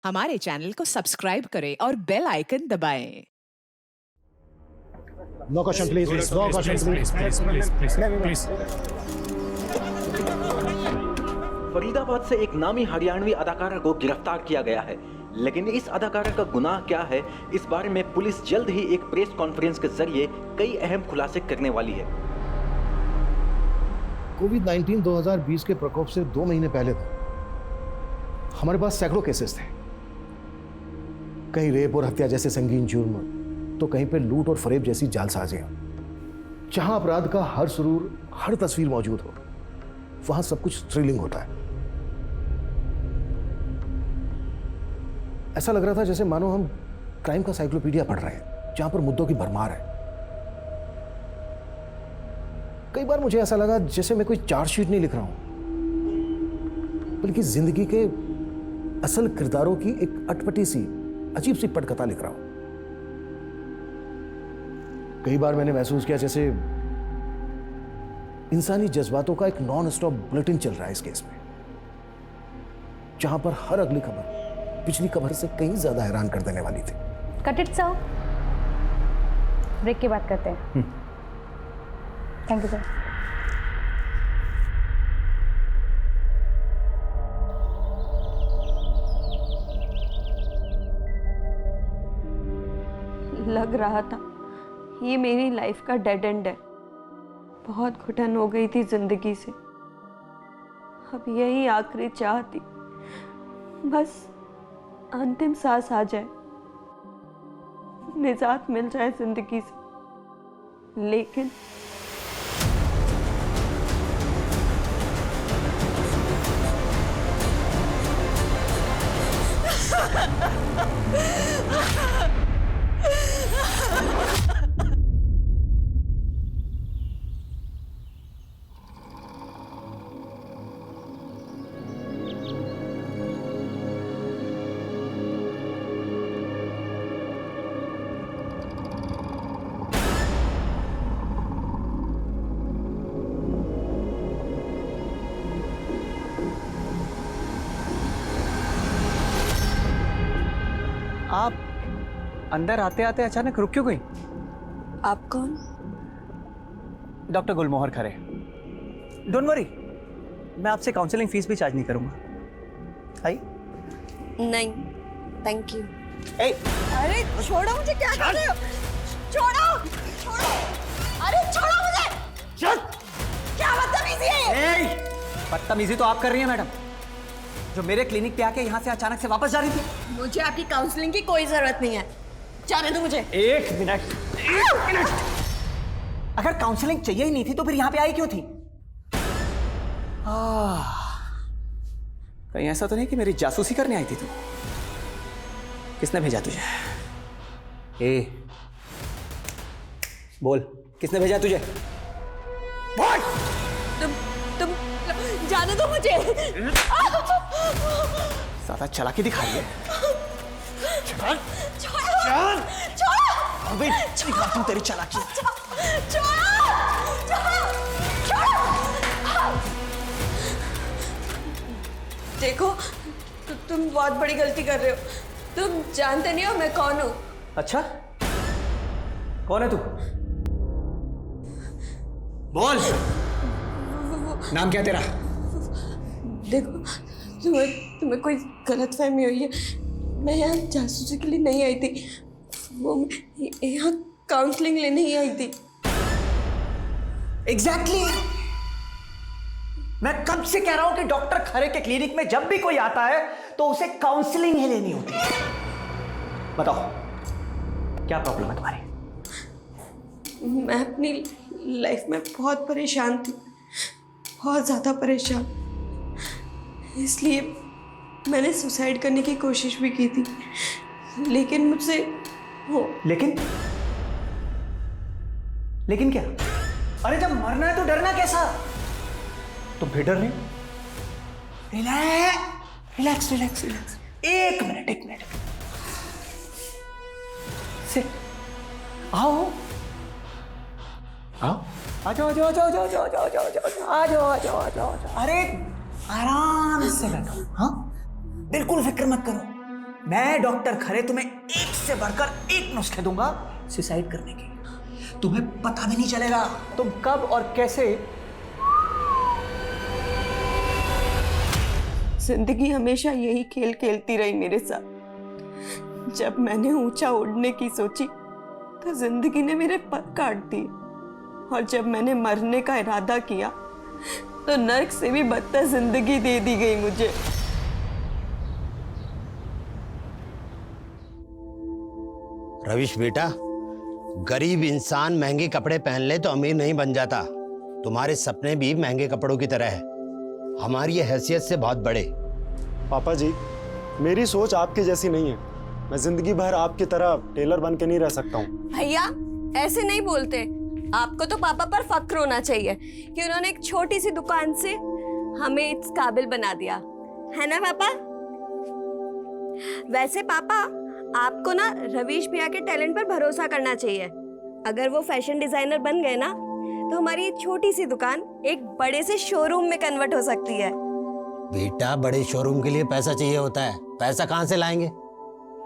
हमारे चैनल को सब्सक्राइब करें और बेल आइकन दबाएं। No question, please. No question, please. Faridabad से एक नामी हरियाणवी अदाकारा को गिरफ्तार किया गया है, लेकिन इस अदाकारा का गुनाह क्या है, इस बारे में पुलिस जल्द ही एक प्रेस कॉन्फ्रेंस के जरिए कई अहम खुलासे करने वाली है। कोविड-19 2020 के प्रकोप से 2 महीने पहले तक हमारे पास सैकड़ों केसेस थे। कहीं रेप और हत्या जैसे संगीन जुर्म, तो कहीं पे लूट और फरेब जैसी जालसाजियां। जहां अपराध का हर सुरूर, हर तस्वीर मौजूद हो, वहां सब कुछ थ्रिलिंग होता है। ऐसा लग रहा था जैसे मानो हम क्राइम का साइक्लोपीडिया पढ़ रहे हैं, जहां पर मुद्दों की भरमार है। कई बार मुझे ऐसा लगा जैसे मैं कोई चार्जशीट नहीं लिख रहा हूं, बल्कि जिंदगी के असल किरदारों की एक अटपटी सी, अजीब सी पटकथा लिख रहा हूं। कई बार मैंने महसूस किया जैसे इंसानी जज्बातों का एक नॉन स्टॉप बुलेटिन चल रहा है इस केस में, जहां पर हर अगली खबर पिछली खबर से कहीं ज्यादा हैरान कर देने वाली थी। कट इट सर, ब्रेक की बात करते हैं। Thank you sir. लग रहा था ये मेरी लाइफ का डेड एंड है। बहुत घुटन हो गई थी जिंदगी से। अब यही आखिरी चाह थी, बस अंतिम सांस आ जाए, निजात मिल जाए जिंदगी से। लेकिन आप अंदर आते आते अचानक रुक क्यों गई? आप कौन? Doctor Gulmohar Khare. Don't worry, मैं आपसे काउंसलिंग फीस भी चार्ज नहीं करूंगा। आई? नहीं, थैंक यू। ए, अरे छोड़ो मुझे, क्या कर रहे हो? छोड़ो, छोड़ो, अरे छोड़ो मुझे। चल। क्या बदतमीजी है? ए, बदतमीजी तो आप कर रही हैं मैडम, जो मेरे क्लिनिक पे आके यहाँ से अचानक से वापस जा रही थी। मुझे आपकी काउंसलिंग की कोई जरूरत नहीं है, जाने दो मुझे। एक मिनट। अगर काउंसलिंग चाहिए ही नहीं थी तो फिर यहाँ पे आई क्यों थी? कहीं ऐसा तो नहीं कि मेरी जासूसी करने आई थी तू? किसने भेजा तुझे? ए, बोल, किसने भेजा तुझे? बोल! तुम जाने दो मुझे। ज्यादा चालाकी दिखा रही है। चल, छोड़ो, छोड़ो, अबे दिखाती हूँ तेरी चालाकी। छोड़ो, छोड़ो, छोड़ो। देखो, तुम बहुत बड़ी गलती कर रहे हो। तुम जानते नहीं हो मैं कौन हूँ। अच्छा, कौन है तू? बोल, नाम क्या तेरा? देखो, तुम्हें कोई गलतफहमी हुई है। मैं यहाँ जासूसी के लिए नहीं आई थी, वो यहाँ काउंसलिंग लेने ही आई थी। एग्जैक्टली। मैं कब से कह रहा हूं कि डॉक्टर खरे के क्लिनिक में जब भी कोई आता है तो उसे काउंसलिंग ही लेनी होती है। बताओ, क्या प्रॉब्लम है तुम्हारी? मैं अपनी लाइफ में बहुत परेशान थी, बहुत ज़्यादा परेशान। इसलिए मैंने सुसाइड करने की कोशिश भी की थी, लेकिन मुझसे हो। लेकिन क्या? अरे जब मरना है तो डरना कैसा? तुम फिर डर रहे हो? Relax relax relax. एक मिनट। सिट। आओ। आ जाओ। अरे आराम से बैठो। हाँ, बिल्कुल फिक्र मत करो, मैं डॉक्टर खरे तुम्हें एक से बढ़कर एक नुस्खे दूंगा सुसाइड करने के। तुम्हें पता भी नहीं चलेगा तुम कब और कैसे। जिंदगी हमेशा यही खेल खेलती रही मेरे साथ। जब मैंने ऊंचा उड़ने की सोची तो जिंदगी ने मेरे पर काट दिए, और जब मैंने मरने का इरादा किया तो नर्क से भी बदतर जिंदगी दे दी गई मुझे। रविश बेटा, गरीब इंसान महंगे कपड़े पहन ले तो अमीर नहीं बन जाता। तुम्हारे सपने भी महंगे कपड़ों की तरह है, हमारी ये हैसियत से बहुत बड़े। पापा जी, मेरी सोच आपके जैसी नहीं है। मैं जिंदगी भर आपकी तरह टेलर बन के नहीं रह सकता हूँ। भैया ऐसे नहीं बोलते। आपको तो पापा पर फक्र होना चाहिए कि उन्होंने एक छोटी सी दुकान से हमें इस काबिल बना दिया, है ना पापा? वैसे पापा, आपको ना रवीश भैया के टैलेंट पर भरोसा करना चाहिए। अगर वो फैशन डिजाइनर बन गए ना तो हमारी छोटी सी दुकान एक बड़े से शोरूम में कन्वर्ट हो सकती है। बेटा, बड़े शोरूम के लिए पैसा चाहिए होता है, पैसा कहाँ से लाएंगे?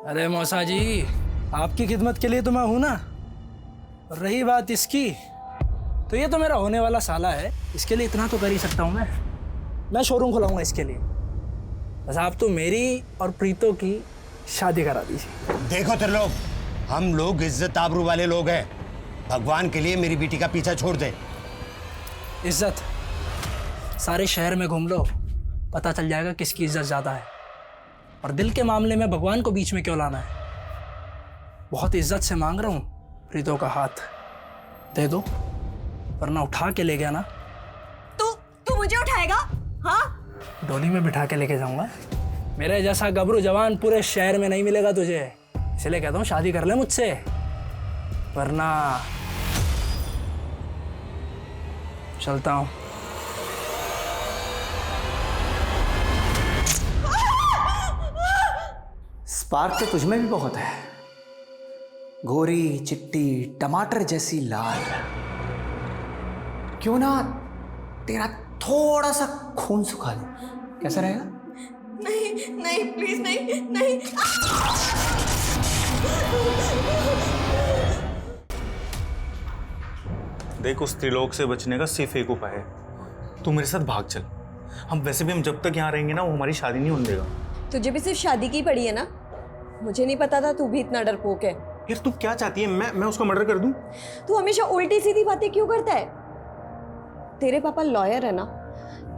अरे मौसा जी, आपकी खिदमत के लिए तो मैं हूं ना। रही बात इसकी, तो ये तो मेरा होने वाला साला है, इसके लिए इतना तो कर ही सकता हूं मैं शोरूम खुलाऊंगा इसके लिए। बस आप तो मेरी और प्रीतो की शादी करा दीजिए। देखो त्रिलोक, हम लोग इज्जत आबरू वाले लोग हैं। भगवान के लिए मेरी बेटी का पीछा छोड़ दे। इज्जत सारे शहर में घूम लो, पता चल जाएगा किसकी इज्जत ज्यादा है। और दिल के मामले में भगवान को बीच में क्यों लाना है? बहुत इज्जत से मांग रहा हूँ, प्रीतो का हाथ दे दो, वरना उठा के ले गया ना। तू मुझे उठाएगा? हाँ, डोली में बिठा के लेके जाऊंगा। मेरे जैसा गबरू जवान पूरे शहर में नहीं मिलेगा तुझे, इसलिए कहता हूँ शादी कर ले मुझसे, वरना चलता हूँ। स्पार्क तो तुझमें भी बहुत है, गोरी चिट्टी टमाटर जैसी लाल। क्यों ना तेरा थोड़ा सा खून सुखा लूं, कैसा रहेगा? नहीं नहीं, प्लीज नहीं नहीं। देख, उस त्रिलोक से बचने का सिर्फ एक उपाय है, तू मेरे साथ भाग चल। हम वैसे भी हम जब तक यहाँ रहेंगे ना, वो हमारी शादी नहीं होने देगा। तुझे भी सिर्फ शादी की पड़ी है ना? मुझे नहीं पता था तू भी इतना डरपोक है। यार तू क्या चाहती है, मैं उसका मर्डर कर दूं? तू हमेशा उल्टी सीधी बातें क्यों करता है? तेरे पापा लॉयर है ना,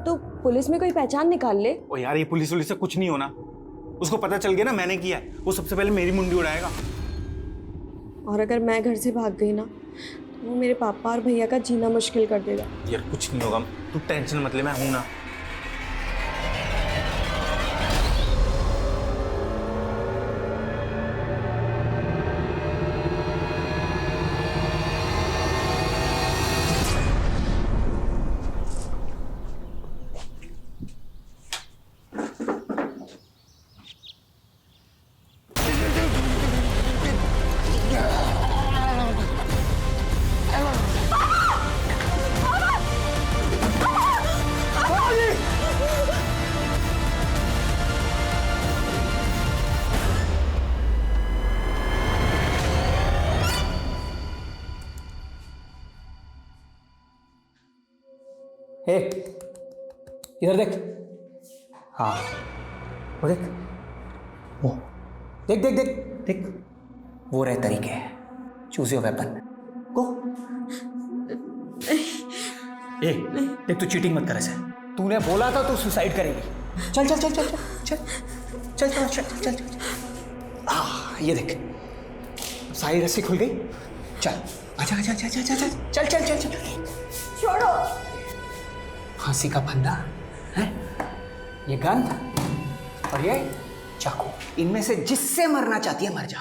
तो पुलिस में कोई पहचान निकाल ले। ओ यार, ये पुलिस से कुछ नहीं होना। उसको पता चल गया ना मैंने किया है, वो सबसे पहले मेरी मुंडी उड़ाएगा। और अगर मैं घर से भाग गई ना तो वो मेरे पापा और भैया का जीना मुश्किल कर देगा। यार कुछ नहीं होगा, तू टेंशन मत ले, मैं हूं ना। हे, इधर देख। हाँ, वो देख, वो देख देख देख देख, वो रहे तरीके। Choose your weapon. गो। ए, देख, तू चीटिंग मत कर ऐसे। तूने बोला था तू सुसाइड करेगी। चल चल चल चल चल चल चल चल चल चल। ये देख, सारी रस्सी खुल गई। चल, आजा आजा आजा आजा चल चल चल चल चल। छोड़ो। फांसी का फंदा है, ये गन और ये चाकू, इनमें से जिससे मरना चाहती है मर जा।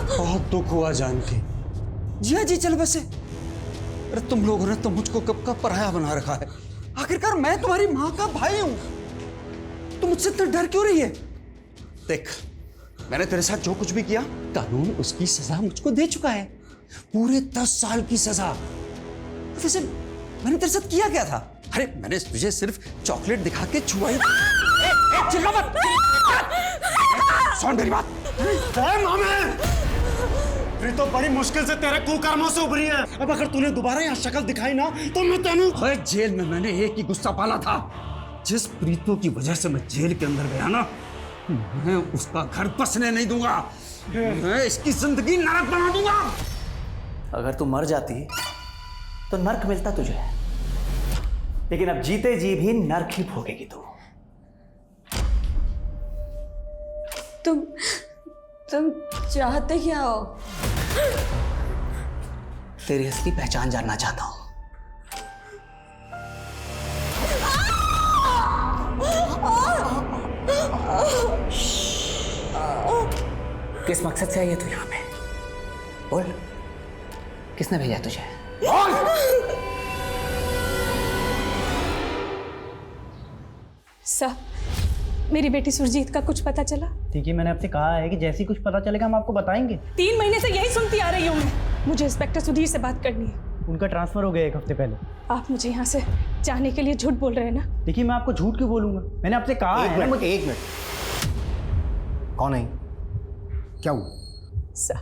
बहुत दुख हुआ जानकी। जिया जी चल बसे। अरे तुम लोगों ने तो मुझको कब का पराया बना रखा है। आखिरकार मैं तुम्हारी माँ का भाई हूं। तू मुझसे इतना डर क्यों रही है? देख, मैंने तेरे साथ जो कुछ भी किया, कानून उसकी सजा मुझको दे चुका है। पूरे 10 साल की सजा। वैसे मैंने तेरे साथ किया क्या था? अरे मैंने तुझे सिर्फ चॉकलेट दिखा के छुआ ही। चिल्ला मत। सुन मेरी बात। तो बड़ी मुश्किल से तेरे कुकर्मों से उभरी है। अब अगर तूने दोबारा यहाँ शक्ल दिखाई ना तो मैं तेनू। जेल में मैंने एक ही गुस्सा पाला था। जिस प्रीतों की वजह से मैं जेल के अंदर गया ना, मैं उसका घर बसने नहीं दूंगा। मैं इसकी जिंदगी नरक बना दूंगा। अगर तू मर जाती तो नर्क मिलता तुझे, लेकिन अब जीते जी भी नर्क ही भोगेगी तू। तुम चाहते क्या हो? तेरी असली पहचान जानना चाहता हूं। किस मकसद से आई है तू यहां पे? बोल, किसने भेजा तुझे? सर, मेरी बेटी सुरजीत का कुछ पता चला? ठीक है, मैंने आपसे कहा है कि जैसे ही कुछ पता चलेगा हम आपको बताएंगे। 3 महीने से यही सुनती आ रही हूँ मैं। मुझे इंस्पेक्टर सुधीर से बात करनी है। उनका ट्रांसफर हो गया 1 हफ्ते पहले। आप मुझे यहाँ से जाने के लिए झूठ बोल रहे हैं ना? देखिए, मैं आपको झूठ क्यों बोलूंगा? मैंने आपसे कहा है। एक मिनट। कौन है? क्या हुआ? सर,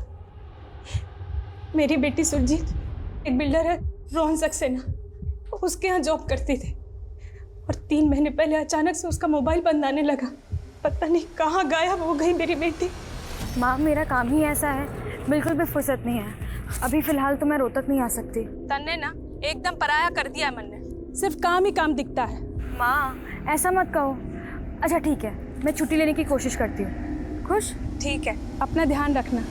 मेरी बेटी सुरजीत एक बिल्डर है रोहन सक्सेना, उसके यहाँ जॉब करती थी और 3 महीने पहले अचानक से उसका मोबाइल बंद आने लगा। पता नहीं कहाँ गायब हो गई मेरी बेटी। माँ, मेरा काम ही ऐसा है, बिल्कुल भी फुर्सत नहीं है। अभी फिलहाल तो मैं रोहतक नहीं आ सकती। तन्ने ना एकदम पराया कर दिया है मन ने, सिर्फ काम ही काम दिखता है। माँ, ऐसा मत कहो। अच्छा ठीक है, मैं छुट्टी लेने की कोशिश करती हूँ। खुश? ठीक है, अपना ध्यान रखना।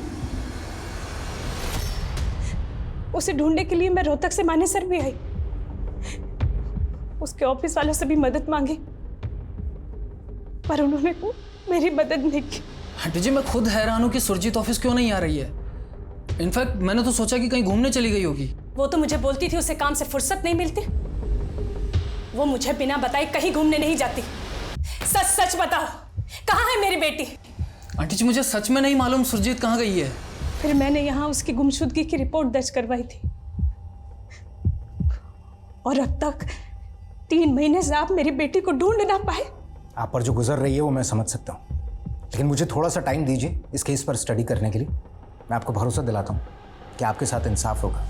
उसे ढूंढने के लिए मैं रोहतक से मानेसर भी आई, उसके ऑफिस वालों से भी मदद मांगी, पर उन्होंने मेरी मदद नहीं की। आंटी जी, मैं खुद हैरान हूँ कि सुरजीत ऑफिस क्यों नहीं आ रही है। इनफैक्ट मैंने तो सोचा कि कहीं घूमने चली गई होगी। वो तो मुझे बोलती थी उसे काम से फुर्सत नहीं मिलती। वो मुझे बिना बताए कहीं घूमने नहीं जाती। सच सच बताओ, कहाँ है मेरी बेटी? आंटी जी, मुझे सच में नहीं मालूम सुरजीत कहाँ गई है। फिर मैंने यहाँ उसकी गुमशुदगी की रिपोर्ट दर्ज करवाई थी और अब तक 3 महीने से आप मेरी बेटी को ढूंढ ना पाए। आप पर जो गुजर रही है वो मैं समझ सकता हूँ, लेकिन मुझे थोड़ा सा टाइम दीजिए इस केस पर स्टडी करने के लिए। मैं आपको भरोसा दिलाता हूँ कि आपके साथ इंसाफ होगा।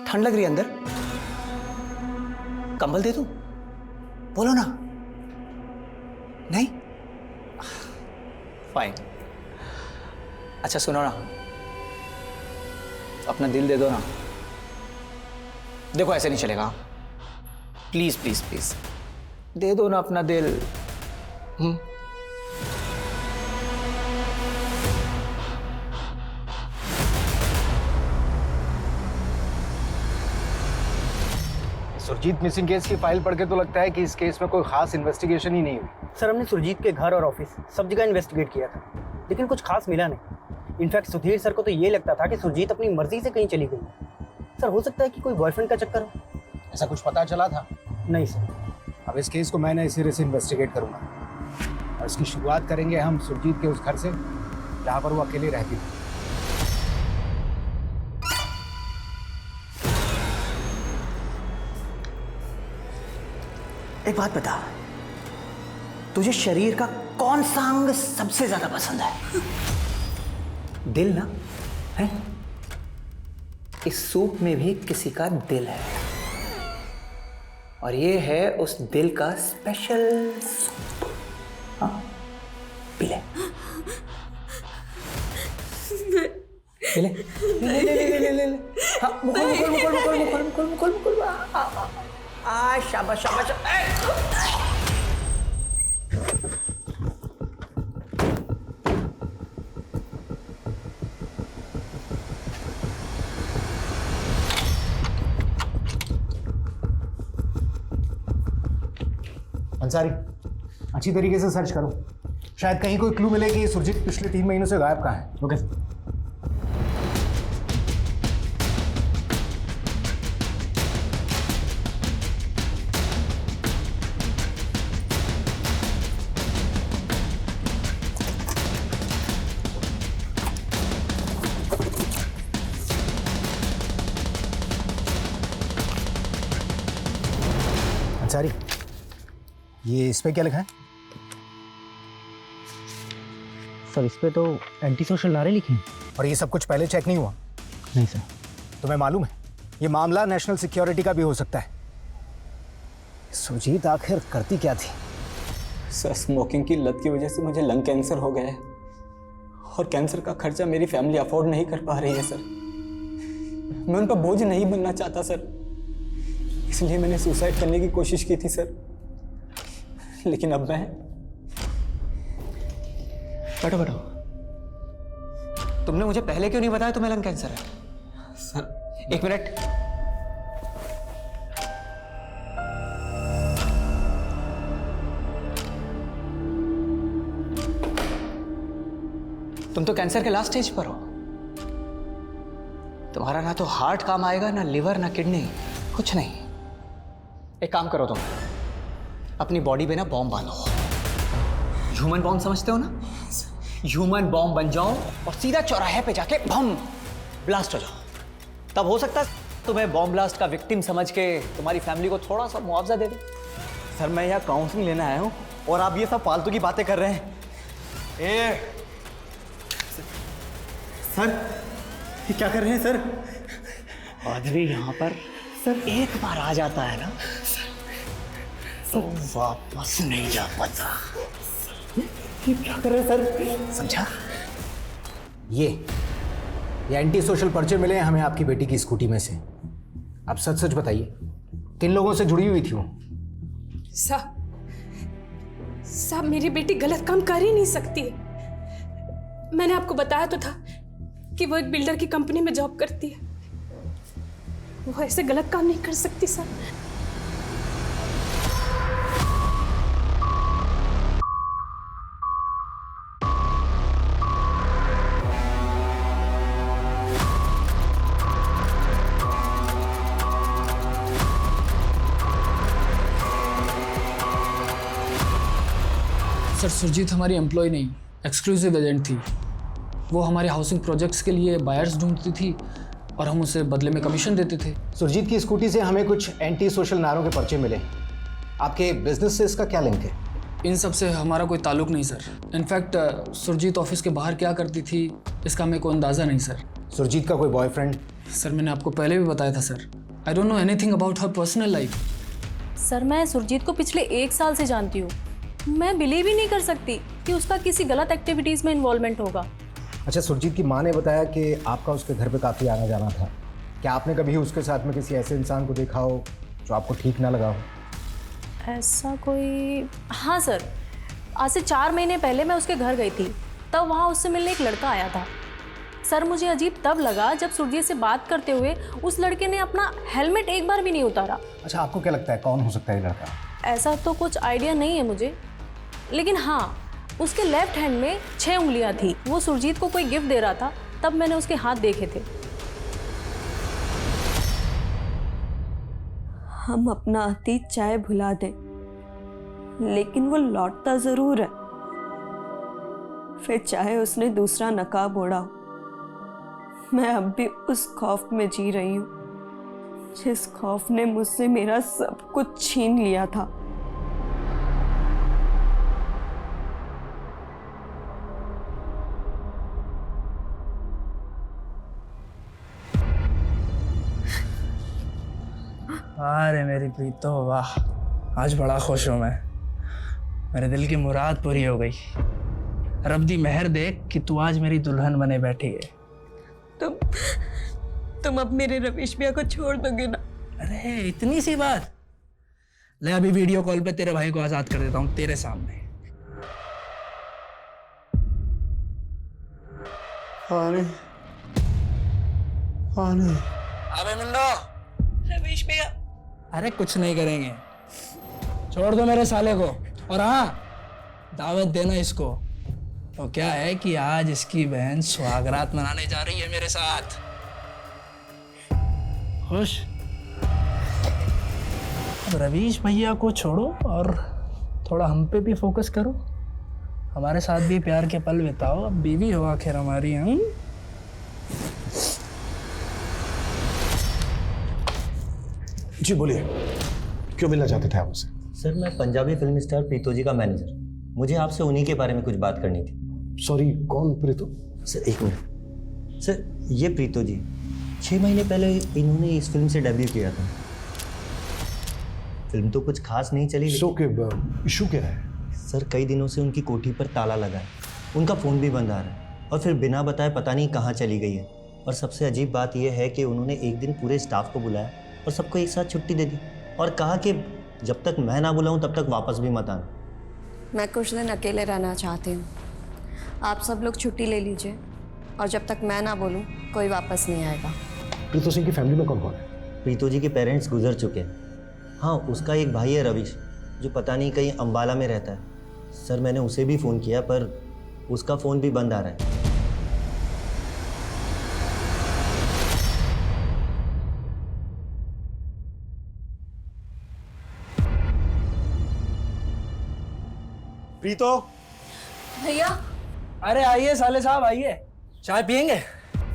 ठंड लग रही है अंदर, कंबल दे दूं? बोलो ना। नहीं? फाइन। अच्छा सुनो ना, अपना दिल दे दो ना। देखो, ऐसे नहीं चलेगा। प्लीज प्लीज प्लीज दे दो ना अपना दिल। सुरजीत मिसिंग केस की फाइल पढ़ के तो लगता है कि इस केस में कोई खास इन्वेस्टिगेशन ही नहीं हुई। सर, हमने सुरजीत के घर और ऑफिस सब जगह इन्वेस्टिगेट किया था, लेकिन कुछ खास मिला नहीं। इनफैक्ट सुधीर सर को तो ये लगता था कि सुरजीत अपनी मर्जी से कहीं चली गई। सर, हो सकता है कि कोई बॉयफ्रेंड का चक्कर हो। ऐसा कुछ पता चला था? नहीं सर। अब इस केस को मैं नए सिरे से इन्वेस्टिगेट करूंगा और इसकी शुरुआत करेंगे हम सुरजीत के उस घर से जहाँ पर वो अकेले रहती थी। एक बात बता, तुझे शरीर का कौन सा अंग सबसे ज्यादा पसंद है? दिल ना है? इस सूप में भी किसी का दिल है और ये है उस दिल का स्पेशल सूप। हाँ, पी ले। ले ले ले ले ले ले ले। हाँ, मुकुल मुकुल मुकुल मुकुल मुकुल मुकुल मुकुल मुकुल। शाबाश शाबाश। अंसारी, अच्छी तरीके से सर्च करो, शायद कहीं कोई क्लू मिले कि सुरजीत पिछले 3 महीनों से गायब कहाँ है। ओके। अंसारी, ये इस पे क्या लिखा है? सर इस पे तो एंटी सोशल नारे लिखे हैं। और ये सब कुछ पहले चेक नहीं हुआ? नहीं सर। तुम्हें मालूम है ये मामला नेशनल सिक्योरिटी का भी हो सकता है। सुरजीत आखिर करती क्या थी? सर स्मोकिंग की लत की वजह से मुझे लंग कैंसर हो गया है और कैंसर का खर्चा मेरी फैमिली अफोर्ड नहीं कर पा रही है सर। मैं उन पर बोझ नहीं बनना चाहता सर, इसलिए मैंने सुसाइड करने की कोशिश की थी सर। लेकिन अब मैं बैठो तुमने मुझे पहले क्यों नहीं बताया तुम्हें लंग कैंसर है? Sir 1 minute. तुम तो कैंसर के लास्ट स्टेज पर हो। तुम्हारा ना तो हार्ट काम आएगा, ना लिवर, ना किडनी, कुछ नहीं। एक काम करो, तुम अपनी बॉडी पे ना बॉम्ब बांधो। ह्यूमन बॉम्ब समझते हो ना? ह्यूमन बॉम्ब बन जाओ और सीधा चौराहे पे जाके बम ब्लास्ट हो जाओ। तब हो सकता है तुम्हें बॉम्ब ब्लास्ट का विक्टिम समझ के तुम्हारी फैमिली को थोड़ा सा मुआवजा दे दे। सर मैं यहाँ काउंसलिंग लेने आया हूँ और आप ये सब फालतू की बातें कर रहे हैं। सर ये क्या कर रहे हैं सर? आदमी यहाँ पर सर एक बार आ जाता है ना तो वापस नहीं जा पाता। ये क्या कर रहे हैं सर? समझा? ये एंटी सोशल पर्चे मिले हैं हमें आपकी बेटी की स्कूटी में से। आप सच सच बताइए, किन लोगों से जुड़ी हुई थी वो? साहब मेरी बेटी गलत काम कर ही नहीं सकती। मैंने आपको बताया तो था कि वो एक बिल्डर की कंपनी में जॉब करती है। वो ऐसे गलत काम नहीं कर सकती सर। सर सुरजीत हमारी एम्प्लॉय नहीं, एक्सक्लूसिव एजेंट थी। वो हमारे हाउसिंग प्रोजेक्ट्स के लिए बायर्स ढूंढती थी और हम उसे बदले में कमीशन देते थे। सुरजीत की स्कूटी से हमें कुछ एंटी सोशल नारों के पर्चे मिले। आपके बिजनेस से इसका क्या लिंक है? इन सब से हमारा कोई ताल्लुक नहीं सर। इनफैक्ट सुरजीत ऑफिस के बाहर क्या करती थी इसका हमें कोई अंदाज़ा नहीं सर। सुरजीत का कोई बॉयफ्रेंड? सर मैंने आपको पहले भी बताया था sir, I don't know anything about her personal life. Sir मैं सुरजीत को पिछले 1 साल से जानती हूँ। मैं बिलीव ही नहीं कर सकती कि उसका किसी गलत एक्टिविटीज़ में इन्वॉल्वमेंट होगा। अच्छा, सुरजीत की माँ ने बताया कि आपका उसके घर पे काफ़ी आना जाना था। क्या आपने कभी उसके साथ में किसी ऐसे इंसान को देखा हो जो आपको ठीक ना लगा हो? ऐसा कोई? हाँ सर, आज से 4 महीने पहले मैं उसके घर गई थी, तब वहाँ उससे मिलने एक लड़का आया था। सर मुझे अजीब तब लगा जब सुरजीत से बात करते हुए उस लड़के ने अपना हेलमेट एक बार भी नहीं उतारा। अच्छा, आपको क्या लगता है कौन हो सकता है ये लड़का? ऐसा तो कुछ आइडिया नहीं है मुझे, लेकिन हाँ उसके लेफ्ट हैंड में 6 उंगलियां थी। वो सुरजीत को कोई गिफ्ट दे रहा था, तब मैंने उसके हाथ देखे थे। हम अपना अतीत चाहे भुला दें, लेकिन वो लौटता जरूर है। फिर चाहे उसने दूसरा नकाब ओढ़ा हो। मैं अब भी उस खौफ में जी रही हूँ जिस खौफ ने मुझसे मेरा सब कुछ छीन लिया था। अरे मेरी प्रीतो, वाह आज बड़ा खुश हूँ मैं। मेरे दिल की मुराद पूरी हो गई। रब दी मेहर देख कि तू आज मेरी दुल्हन बने बैठी है। तुम अब मेरे रवीश भैया को छोड़ दोगे ना? अरे इतनी सी बात। ले अभी वीडियो कॉल पे तेरे भाई को आजाद कर देता हूँ तेरे सामने। अबे मुंडो, रवीश भैया। अरे कुछ नहीं करेंगे, छोड़ दो मेरे साले को। और हाँ, दावत देना इसको। तो क्या है कि आज इसकी बहन सुहागरात मनाने जा रही है मेरे साथ। खुश? अब रवीश भैया को छोड़ो और थोड़ा हम पे भी फोकस करो। हमारे साथ भी प्यार के पल बिताओ। अब बीवी हो आखिर हमारी। हम जी बोलिए, क्यों मिलना चाहते थे आप मुझसे? सर मैं पंजाबी फिल्म स्टार प्रीतो जी का मैनेजर, मुझे आपसे उन्हीं के बारे में कुछ बात करनी थी। सॉरी, कौन प्रीतो? सर एक मिनट सर, ये प्रीतो जी 6 महीने पहले इन्होंने इस फिल्म से डेब्यू किया था। फिल्म तो कुछ खास नहीं चली। इशू क्या है? सर कई दिनों से उनकी कोठी पर ताला लगा है, उनका फ़ोन भी बंद आ रहा है और फिर बिना बताए पता नहीं कहाँ चली गई है। और सबसे अजीब बात यह है कि उन्होंने एक दिन पूरे स्टाफ को बुलाया और सबको एक साथ छुट्टी दे दी और कहा कि जब तक मैं ना बुलाऊं तब तक वापस भी मत आना। मैं कुछ दिन अकेले रहना चाहती हूँ, आप सब लोग छुट्टी ले लीजिए और जब तक मैं ना बोलूँ कोई वापस नहीं आएगा। प्रीतो सिंह की फैमिली में कौन कौन है? प्रीतो जी के पेरेंट्स गुजर चुके हैं। हाँ, उसका एक भाई है रवीश, जो पता नहीं कहीं अंबाला में रहता है। सर मैंने उसे भी फ़ोन किया पर उसका फ़ोन भी बंद आ रहा है। प्रीतो भैया। अरे आइए साले साहब, आइए, चाय पियेंगे?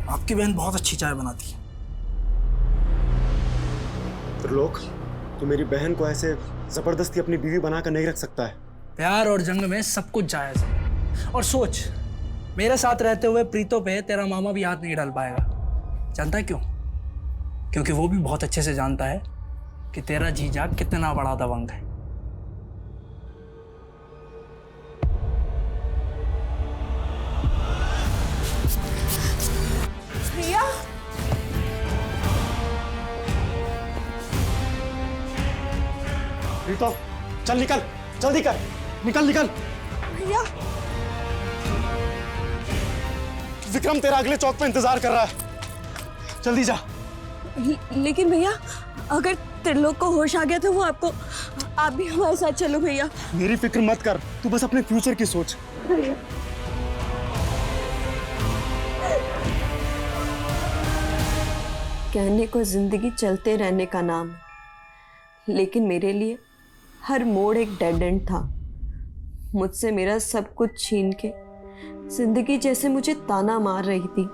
आपकी बहन बहुत अच्छी चाय बनाती है। त्रिलोक, तू मेरी बहन को ऐसे जबरदस्ती अपनी बीवी बनाकर नहीं रख सकता है। प्यार और जंग में सब कुछ जायज है। और सोच, मेरे साथ रहते हुए प्रीतो पे तेरा मामा भी हाथ नहीं डाल पाएगा। जानता है क्यों? क्योंकि वो भी बहुत अच्छे से जानता है कि तेरा जीजा कितना बड़ा दबंग है। भैया। प्रीतो चल निकल, जल्दी कर, निकल निकल। भैया। विक्रम तेरा अगले चौक पे इंतजार कर रहा है, जल्दी जा। लेकिन भैया अगर त्रिलोक को होश आ गया तो वो आप भी हमारे साथ चलो भैया। मेरी फिक्र मत कर, तू बस अपने फ्यूचर की सोच। कहने को जिंदगी चलते रहने का नाम है, लेकिन मेरे लिए हर मोड़ एक डेड एंड था। मुझसे मेरा सब कुछ छीन के जिंदगी जैसे मुझे ताना मार रही थी।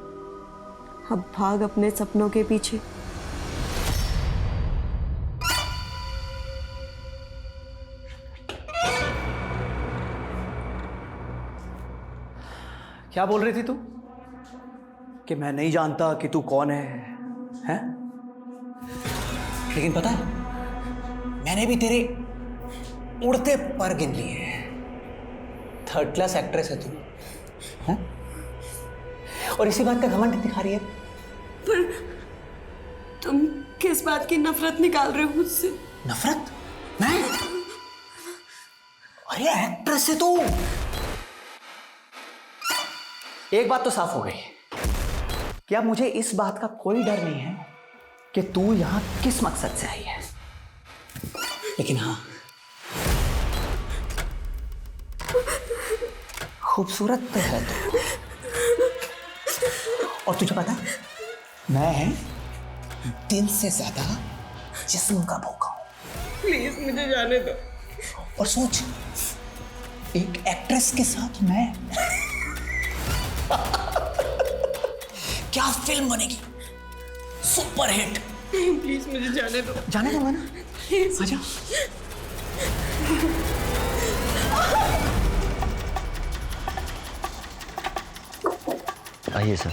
अब भाग अपने सपनों के पीछे। क्या बोल रही थी तू? कि मैं नहीं जानता कि तू कौन है, हैं? लेकिन पता है, मैंने भी तेरे उड़ते पर गिन लिए। 3rd क्लास एक्ट्रेस है तू, हैं? और इसी बात का घमंड दिखा रही है। पर तुम किस बात की नफरत निकाल रहे हो मुझसे? नफरत? मैं? अरे एक्ट्रेस है तू। एक बात तो साफ हो गई कि अब मुझे इस बात का कोई डर नहीं है कि तू यहां किस मकसद से आई है। लेकिन हाँ, खूबसूरत तो है तू। और तुझे पता है, मैं दिल से ज्यादा जिस्म का भूखा हूं। प्लीज मुझे जाने दो। और सोच, एक एक्ट्रेस के साथ मैं क्या फिल्म बनेगी, सुपर हिट। प्लीज मुझे जाने दो। जाने दूंगा ना, आजा। आइए सर।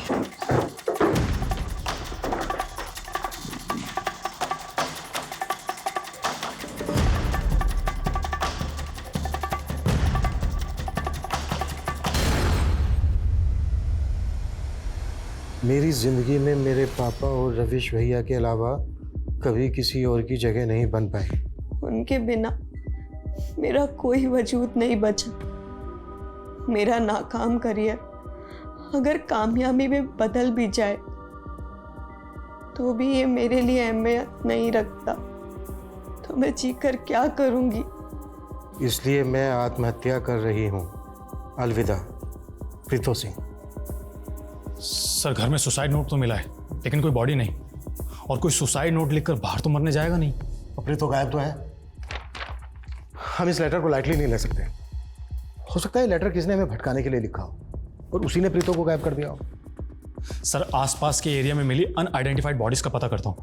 मेरी जिंदगी में मेरे पापा और रवीश भैया के अलावा कभी किसी और की जगह नहीं बन पाई। उनके बिना मेरा कोई वजूद नहीं बचा। मेरा नाकाम करियर अगर कामयाबी में बदल भी जाए तो भी ये मेरे लिए अहमियत नहीं रखता। तो मैं जीकर क्या करूंगी? इसलिए मैं आत्महत्या कर रही हूँ। अलविदा प्रीतो सिंह। सर घर में सुसाइड नोट तो मिला है लेकिन कोई बॉडी नहीं, और कोई सुसाइड नोट लिखकर बाहर तो मरने जाएगा नहीं। और प्रीतो गायब तो है। हम इस लेटर को लाइटली नहीं ले सकते। हो सकता है लेटर किसने हमें भटकाने के लिए लिखा हो और उसी ने प्रीतो को गायब कर दिया हो। सर आसपास के एरिया में मिली अनआइडेंटिफाइड बॉडीज का पता करता हूँ।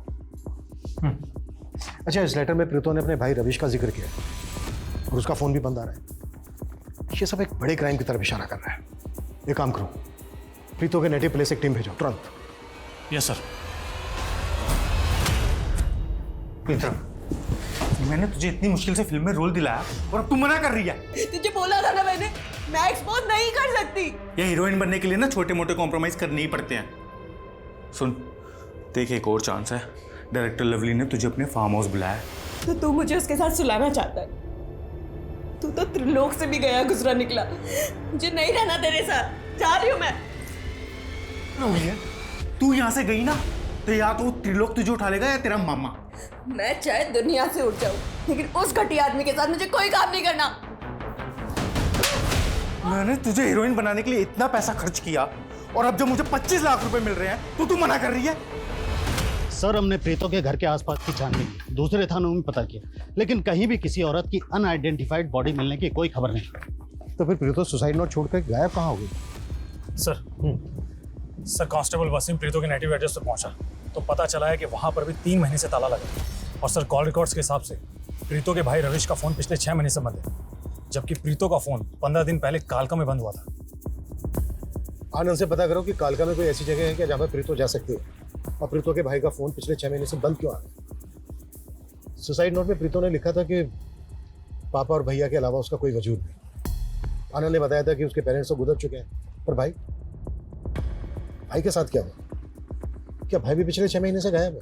अच्छा, इस लेटर में प्रीतो ने अपने भाई रविश का जिक्र किया और उसका फोन भी बंद आ रहा है। ये सब एक बड़े क्राइम की तरफ इशारा कर रहा है। एक काम करो, प्रीतो के नेटिव प्लेस एक टीम भेजो तुरंत। Yes sir. मित्र, मैंने तुझे इतनी मुश्किल से फिल्म में रोल दिलाया और अब तू मना कर रही है। तुझे बोला था ना मैंने, मैं एक्सपोज नहीं कर सकती। ये हीरोइन बनने के लिए ना छोटे मोटे कॉम्प्रोमाइज करने ही पड़ते हैं। सुन, देख एक और चांस है। डायरेक्टर लवली ने तुझे अपने फार्म हाउस बुलाया। तो तू मुझे उसके साथ सुलाना चाहता है? तू तो त्रिलोक से भी गया गुजरा निकला। मुझे नहीं रहना तेरे साथ, जा रही हूँ मैं। तू यहाँ से गई ना तो या तो त्रिलोक तुझे उठा लेगा या तेरा मामा। मैं चाहे दुनिया से उठ जाऊं, लेकिन उस घटिया आदमी के साथ मुझे कोई काम नहीं करना। मैंने तुझे हीरोइन बनाने के लिए इतना पैसा खर्च किया और अब जब मुझे 25 लाख रुपए मिल रहे हैं तो तू मना कर रही है। सर हमने प्रीतो के घर के आसपास की छानबीन की, दूसरे थानों में पता किया, लेकिन कहीं भी किसी औरत की अनआइडेंटिफाइड बॉडी मिलने की कोई खबर नहीं। तो फिर प्रीतो सुसाइड नोट छोड़कर गायब कहाँ हो गई? सर कांस्टेबल वसीम प्रीतो के नेटिव एड्रेस पर पहुंचा तो पता चला है कि वहां पर भी 3 महीने से ताला लगा। और सर कॉल रिकॉर्ड्स के हिसाब से प्रीतो के भाई रविश का फोन पिछले 6 महीने से बंद है, जबकि प्रीतो का फोन 15 दिन पहले कालका में बंद हुआ था। आनंद से पता करो कि कालका में कोई ऐसी जगह है क्या जहाँ पर प्रीतो जा सकती है, और प्रीतो के भाई का फोन पिछले 6 महीने से बंद क्यों आ गया? सुसाइड नोट में प्रीतो ने लिखा था कि पापा और भैया के अलावा उसका कोई वजूद नहीं। आनंद ने बताया था कि उसके पेरेंट्स तो गुजर चुके हैं, पर भाई के साथ क्या हुआ? क्या भाई भी पिछले 6 महीने से गायब है?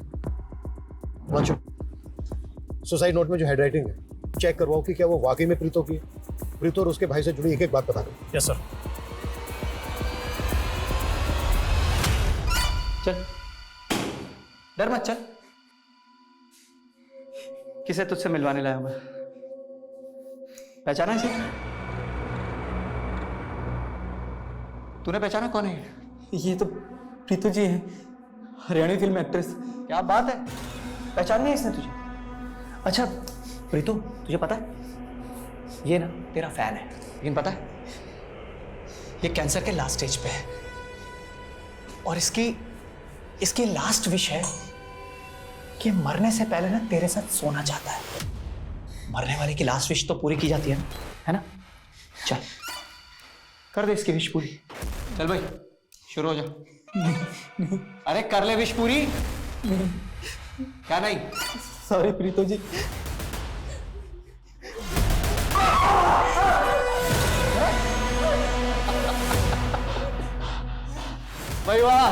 सुसाइड नोट में जो हैंडराइटिंग है चेक करवाओ कि क्या वो वाकई में प्रीतो की। प्रीतो और उसके भाई से जुड़ी एक एक बात बता दो। Yes sir. चल, डर मत, चल। किसे तुझसे मिलवाने लाया मैं? पहचाना इसे? तूने पहचाना कौन है? ये तो प्रीतो जी है, हरियाणवी फिल्म एक्ट्रेस। क्या बात है, पहचान नहीं इसने तुझे? अच्छा प्रीतो, तुझे पता है ये ना तेरा फैन है, लेकिन पता है ये कैंसर के लास्ट स्टेज पे है और इसकी लास्ट विश है कि मरने से पहले ना तेरे साथ सोना चाहता है। मरने वाले की लास्ट विश तो पूरी की जाती है ना? चल कर दे इसकी विश पूरी। चल भाई शुरू हो जा। अरे कर ले विश पूरी। क्या नहीं? सॉरी प्रीतो जी। भाई वाह,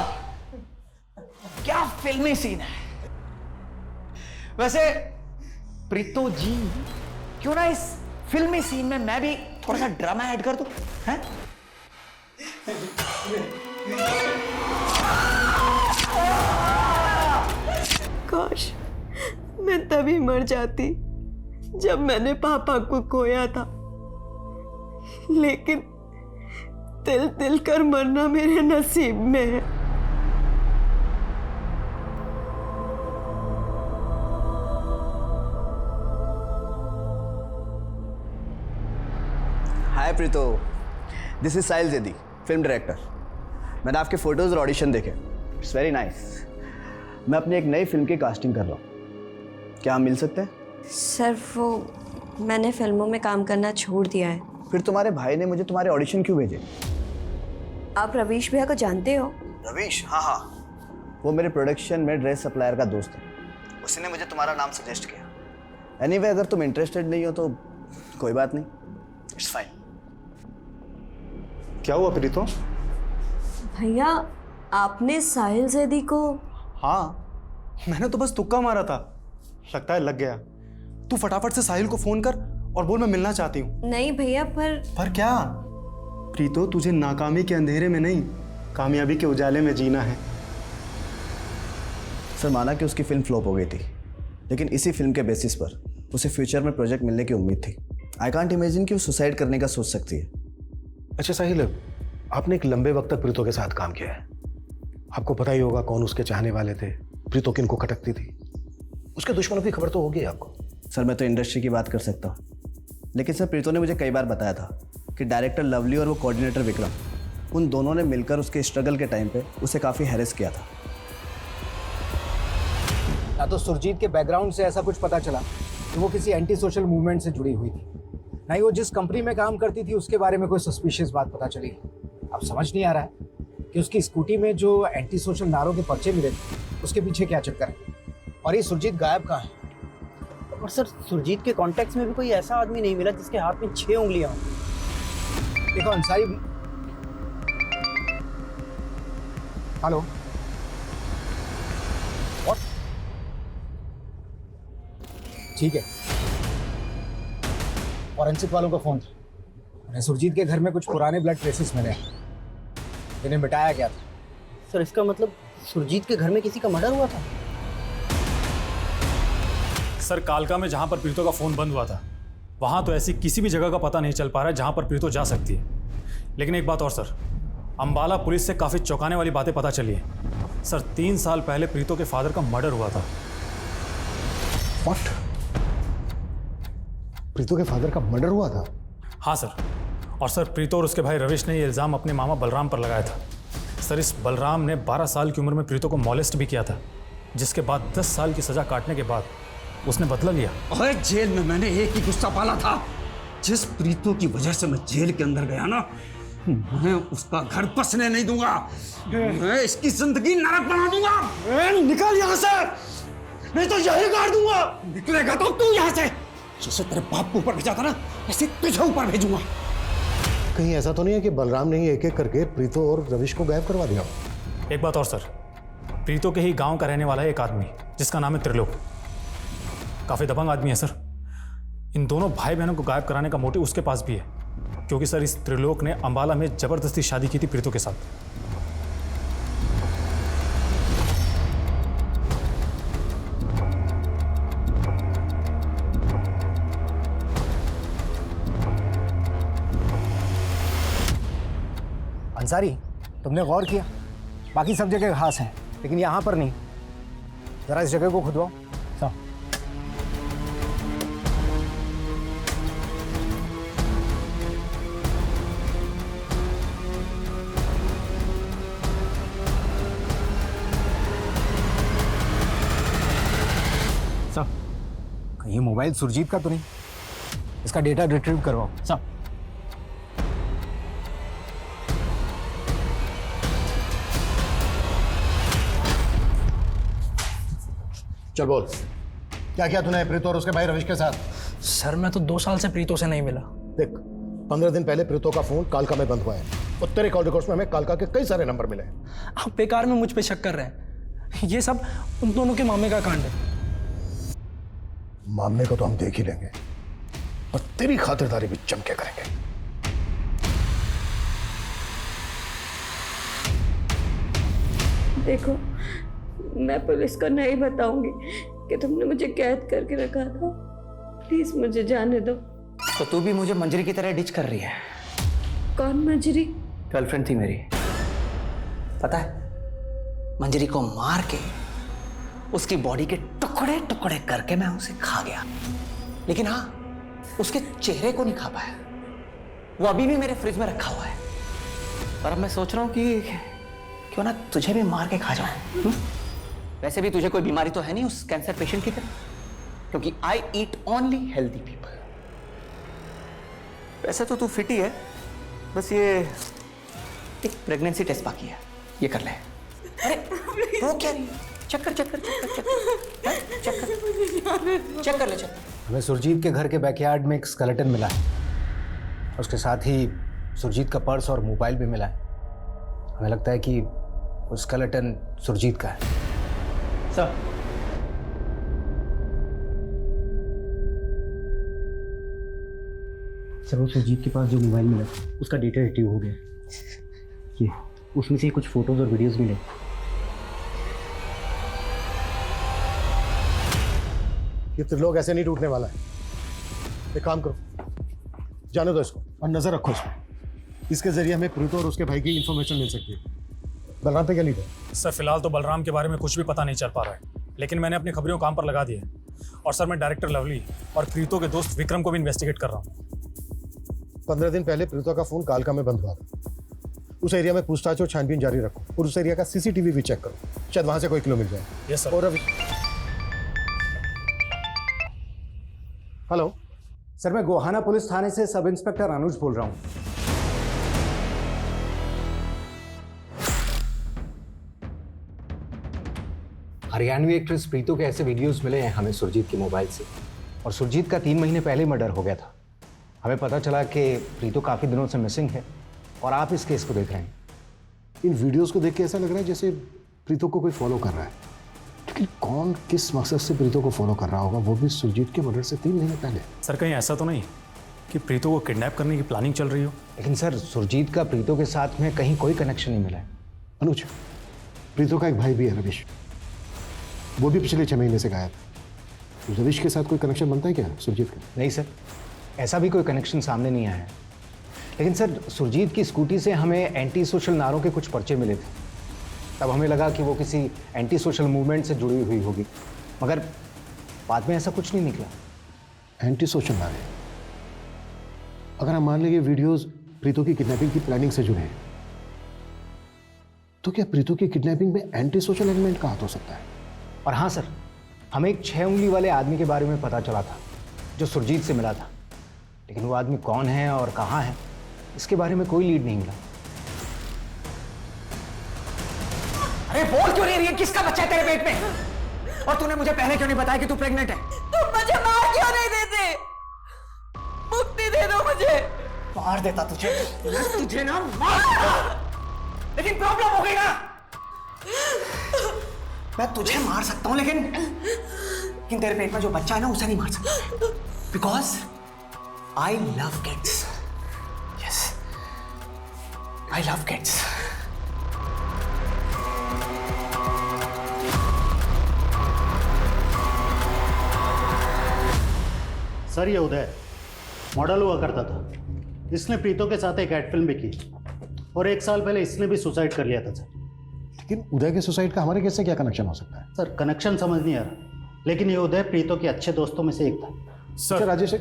क्या फिल्मी सीन है। वैसे प्रीतो जी, क्यों ना इस फिल्मी सीन में मैं भी थोड़ा सा ड्रामा ऐड कर दूं, हैं? काश मैं तभी मर जाती जब मैंने पापा को खोया था, लेकिन तिल तिल कर मरना मेरे नसीब में है। Hi Preeto, this is Sahil Zaidi, film director. मैंने आपके फोटोज और ऑडिशन देखे, इट्स वेरी नाइस। मैं अपनी एक नई फिल्म की कास्टिंग कर रहा हूँ, क्या हम मिल सकते हैं? सर वो मैंने फिल्मों में काम करना छोड़ दिया है। फिर तुम्हारे भाई ने मुझे तुम्हारे ऑडिशन क्यों भेजे? आप रवीश भैया को जानते हो? रवीश? हाँ हाँ, वो मेरे प्रोडक्शन में ड्रेस सप्लायर का दोस्त है, उसने मुझे तुम्हारा नाम सजेस्ट किया। एनीवे अगर तुम इंटरेस्टेड नहीं हो तो कोई बात नहीं, इट्स फाइन। क्या हुआ प्रीतो? भैया आपने साहिल जैदी को? हाँ, मैंने तो बस तुक्का मारा था, लगता है लग गया। तू फटाफट से साहिल को फोन कर और बोल मैं मिलना चाहती हूँ। नहीं भैया, पर क्या? प्रीतो तुझे नाकामी के अंधेरे में नहीं, कामयाबी के उजाले में जीना है। सर माना कि उसकी फिल्म फ्लॉप हो गई थी, लेकिन इसी फिल्म के बेसिस पर उसे फ्यूचर में प्रोजेक्ट मिलने की उम्मीद थी। आई कांट इमेजिन कि वो सुसाइड करने का सोच सकती है। अच्छा साहिल, आपने एक लंबे वक्त तक प्रीतो के साथ काम किया है, आपको पता ही होगा कौन उसके चाहने वाले थे, प्रीतो किनको खटकती थी, उसके दुश्मनों की खबर तो होगी आपको। सर मैं तो इंडस्ट्री की बात कर सकता हूँ, लेकिन सर प्रीतो ने मुझे कई बार बताया था कि डायरेक्टर लवली और वो कोऑर्डिनेटर विक्रम, उन दोनों ने मिलकर उसके स्ट्रगल के टाइम पे उसे काफ़ी हैरेस किया था। ना तो सुरजीत के बैकग्राउंड से ऐसा कुछ पता चला कि वो किसी एंटी सोशल मूवमेंट से जुड़ी हुई थी, ना ही वो जिस कंपनी में काम करती थी उसके बारे में कोई सस्पिशियस बात पता चली। अब समझ नहीं आ रहा है कि उसकी स्कूटी में जो एंटी सोशल नारों के पर्चे मिले थे उसके पीछे क्या चक्कर है, और ये सुरजीत गायब कहाँ है? और सर सुरजीत के कॉन्टेक्ट्स में भी कोई ऐसा आदमी नहीं मिला जिसके हाथ में 6 उंगलियां हों। देखो अंसारी, हेलो, व्हाट? ठीक है, फॉरेंसिक वालों का फोन था, उन्हें सुरजीत के घर में कुछ पुराने ब्लड ट्रेसेस मिले, इन्हें मिटाया गया था। सर इसका मतलब सुरजीत के घर में किसी का मर्डर हुआ था? सर कालका में जहां पर प्रीतो का फोन बंद हुआ था, वहां तो ऐसी किसी भी जगह का पता नहीं चल पा रहा है जहां पर प्रीतो जा सकती है। लेकिन एक बात और सर, अंबाला पुलिस से काफी चौंकाने वाली बातें पता चली है। सर 3 साल पहले प्रीतो के फादर का मर्डर हुआ था। व्हाट? प्रीतो के फादर का मर्डर हुआ था? हाँ सर, और सर प्रीतो और उसके भाई रविश ने ये इल्ज़ाम अपने मामा बलराम पर लगाया था। सर इस बलराम ने 12 साल की उम्र में प्रीतो को मॉलेस्ट भी किया था, जिसके बाद 10 साल की सज़ा काटने के बाद उसने बदला लिया। अरे जेल में मैंने एक ही गुस्सा पाला था, जिस प्रीतो की वजह से मैं जेल के अंदर गया ना, मैं उसका घर बसने नहीं दूंगा, मैं इसकी जिंदगी नरक बना दूंगा। निकल यहाँ से, नहीं तो यही गाड़ दूंगा। निकलेगा तो तू यहाँ से, जैसे तेरे बाप को ऊपर भेजा था ना, ऐसे तुझे ऊपर भेजूंगा। कहीं ऐसा तो नहीं है कि बलराम ने ही एक एक करके प्रीतो और रविश को गायब करवा दिया? एक बात और सर, प्रीतो के ही गांव का रहने वाला है एक आदमी जिसका नाम है त्रिलोक। काफी दबंग आदमी है सर। इन दोनों भाई बहनों को गायब कराने का मोटिव उसके पास भी है, क्योंकि सर इस त्रिलोक ने अंबाला में जबरदस्ती शादी की थी प्रीतो के साथ। अंसारी, तुमने गौर किया, बाकी सब जगह घास हैं लेकिन यहाँ पर नहीं। जरा इस जगह को खुदवाओ। ये मोबाइल सुरजीत का तो नहीं, इसका डेटा रिट्रीव करवाओ सब। चल बोल, क्या किया तूने प्रीतो और उसके भाई रविश के साथ? सर मैं तो 2 साल से प्रीतो से नहीं मिला। देख, 15 दिन पहले प्रीतो का फोन कालका में बंद हुआ है और तेरे कॉल रिकॉर्ड्स में हमें कालका के कई सारे नंबर मिले हैं। आप बेकार में मुझ पे शक कर रहे हैं, ये सब उन दोनों के मामे का कांड है। मामले को तो हम देख ही लेंगे और तेरी खातिरदारी भी जम के करेंगे। देखो, मैं पुलिस को नहीं बताऊंगी कि तुमने मुझे कैद करके रखा था। प्लीज मुझे जाने दो। तो तू भी मुझे मंजरी की तरह डिच कर रही है? कौन मंजरी? गर्लफ्रेंड थी मेरी, पता है? मंजरी को मार के उसकी बॉडी के टुकड़े टुकड़े करके मैं उसे खा गया, लेकिन हाँ, उसके चेहरे को नहीं खा पाया। वो अभी भी मेरे फ्रिज में रखा हुआ है। और अब मैं सोच रहा हूँ कि क्यों ना तुझे भी मार के खा जाऊं। वैसे भी तुझे कोई बीमारी तो है नहीं उस कैंसर पेशेंट की तरह, क्योंकि आई ईट ओनली हेल्दी पीपल। वैसे तो तू फिट ही है, बस ये एक प्रेगनेंसी टेस्ट बाकी है, ये कर ले। अरे वो क्या रही है? चेक कर ले। हमें सुरजीत के घर के बैकयार्ड में एक स्केलेटन मिला है, उसके साथ ही सुरजीत का पर्स और मोबाइल भी मिला है। हमें लगता है कि वो स्केलेटन सुरजीत का है। सर वो सुरजीत के पास जो मोबाइल मिला उसका डेटा रिट्रीव हो गया, ये उसमें से कुछ फोटोज और वीडियोस मिले। ये त्रिलोक ऐसे नहीं टूटने वाला है। एक काम करो, जाने दो इसको और नजर रखो इसमें। इसके जरिए हमें प्रीतो और उसके भाई की इंफॉर्मेशन मिल सकती है। बलराम पे क्या लीड है? सर फिलहाल तो बलराम के बारे में कुछ भी पता नहीं चल पा रहा है, लेकिन मैंने अपनी खबरियों काम पर लगा दी है। और सर मैं डायरेक्टर लवली और प्रीतो के दोस्त विक्रम को भी इन्वेस्टिगेट कर रहा हूँ। 15 दिन पहले प्रीतो का फोन कालका में बंद हुआ था। उस एरिया में पूछताछ और छानबीन जारी रखो और उस एरिया का सीसीटीवी भी चेक करो, शायद वहां से कोई क्लू मिल जाए। Yes sir. और अभी हेलो सर, मैं गोहाना पुलिस थाने से सब इंस्पेक्टर अनुज बोल रहा हूँ। हरियाणवी एक्ट्रेस प्रीतो के ऐसे वीडियोस मिले हैं हमें सुरजीत के मोबाइल से, और सुरजीत का 3 महीने पहले मर्डर हो गया था। हमें पता चला कि प्रीतो काफ़ी दिनों से मिसिंग है और आप इस केस को देख रहे हैं। इन वीडियोस को देख के ऐसा लग रहा है जैसे प्रीतो को कोई फॉलो कर रहा है, लेकिन कौन किस मकसद से प्रीतो को फॉलो कर रहा होगा, वो भी सुरजीत के मर्डर से 3 महीने पहले। सर कहीं ऐसा तो नहीं कि प्रीतो को किडनैप करने की प्लानिंग चल रही हो? लेकिन सर, सुरजीत का प्रीतो के साथ में कहीं कोई कनेक्शन नहीं मिला है। अनुज, प्रीतो का एक भाई भी है रविश, वो भी पिछले 6 महीने से गायब है। रविश के साथ कोई कनेक्शन बनता है क्या सुरजीत का? नहीं सर, ऐसा भी कोई कनेक्शन सामने नहीं आया है। लेकिन सर, सुरजीत की स्कूटी से हमें एंटी सोशल नारों के कुछ पर्चे मिले थे। तब हमें लगा कि वो किसी एंटी सोशल मूवमेंट से जुड़ी हुई होगी, मगर बाद में ऐसा कुछ नहीं निकला। एंटी सोशल नारे? अगर हम मान लें ये वीडियोस प्रीतो की किडनैपिंग की प्लानिंग से जुड़े हैं, तो क्या प्रीतो की किडनैपिंग में एंटी सोशल एलिमेंट का हाथ हो सकता है? और हाँ सर, हमें एक 6 उंगली वाले आदमी के बारे में पता चला था जो सुरजीत से मिला था, लेकिन वो आदमी कौन है और कहाँ है, इसके बारे में कोई लीड नहीं मिला। अरे बोल क्यों नहीं रही है? किसका बच्चा है तेरे पेट में? और तूने मुझे पहले क्यों नहीं बताया कि तू प्रेग्नेंट है? तुम मुझे मार क्यों नहीं देते? मुक्ति दे दो मुझे। मार देता तुझे, तुझे ना मार देता। लेकिन प्रॉब्लम हो गई ना, मैं तुझे मार सकता हूं लेकिन तेरे पेट में जो बच्चा है ना उसे नहीं मार सकता, because I love kids. Yes, I love kids. Sir, ये उदय मॉडल हुआ करता था। इसने प्रीतो के साथ एक एड फिल्म भी की और 1 साल पहले इसने भी सुसाइड कर लिया था सर। लेकिन उदय के सुसाइड का हमारे केस से क्या कनेक्शन हो सकता है? सर, कनेक्शन समझ नहीं आ रहा, लेकिन ये उदय प्रीतो के अच्छे दोस्तों में से एक था। सर राजेश,